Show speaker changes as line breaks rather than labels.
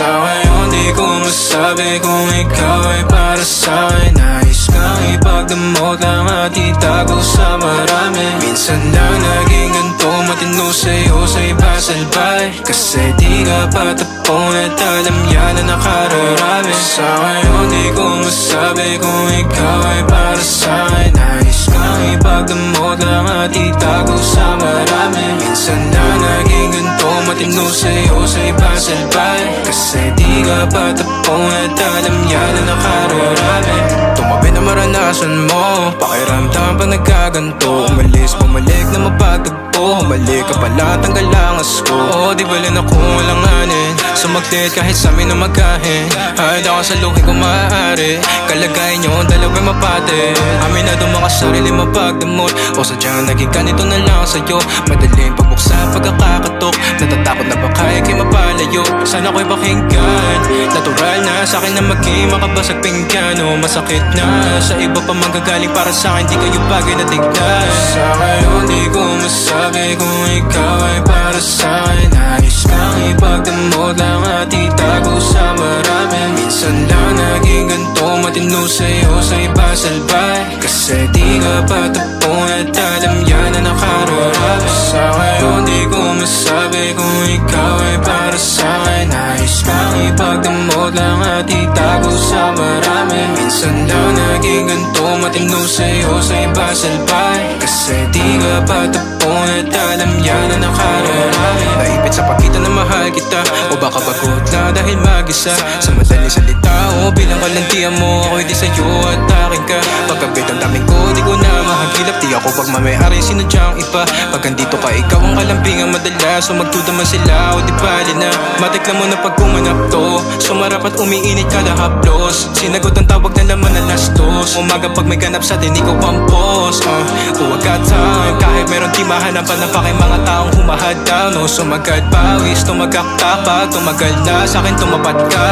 Sa ngayon di ko masabi kung ikaw ay para sa'kin. Nais kang ipagdamot lang at itago sa marami. Minsan lang naging ganito, matino sa'yo sa iba salbay. Kasi di ka patapon at alam yan na nakararami. Sa ngayon di ko masabi kung ikaw ay para sa'kin. Nais kang ipagdamot lang at itago sa marami. Minsan lang naging ganito, matino sa'yo sa iba salbay. Kasi di ka patapon at alam yan na nakararami. Tumabi na maranasan mo, pakiramdam pa nagkaganto. Umalis, bumalik na mapagtagpo. Humalik ka pala, tanggal ang asko. Oo, di bala na kung walang anin. Sumaglit kahit sa amin na magkahin. Hahid ako sa luhi kung maaari. Kalagayan nyo, dalawa'y mapate. Amin na doon mga sarili mapagdamot. O sadyang naging ganito na lang sa'yo. Madaling pagbuksan, pagkakatok. Natatakot na baka ikay mapalayo. Sana ko'y pakinggan. Natural na sa'kin na maging makabasag pinggano. Masakit na sa iba pa manggagaling para sa'kin. Di kayo bagay na tignan. Sa ngayon di ko masabi kung ikaw ay para sa'kin. Nais kang ipagdamot lang at itago sa marami. Minsan lang naging ganito, matino sa'yo sa iba salbay. Kasi di ka patapon at alam yan na nakararami. Sa ngayon di ko masabi kung ikaw ay para sa'kin. Nais kang ipagdamot lang at itago sa marami. Minsan lang naging ganito, matino sa'yo sa iba salbay. Kasi di ka patapon at alam yan na nakararami. Naipit sa pakita na mahal kita, o baka bagot na dahil mag-isa. Sa madaling salita o bilang kalantian mo, ako'y di sa'yo at akin ka. Pagkabit ang daming ko, di ko na mahagilap. Di ako pagmamayari, sinadyang iba. Pag andito ka, ikaw ang kalambingang madalas. So magduda man sila o di bali na. Matik lang mo na pag kumanap to. Sumarap at umiinit kada haplos. Sinagot ang tawag na laman na lastos. Umaga pag may ganap sa atin, ikaw ang boss. Huwag ka time, kahit meron di mahanapan na pa kay mga taong humahadaw. No, sumagad pawis, tumagak tapag. Tumagal na sa'kin tumapat ka.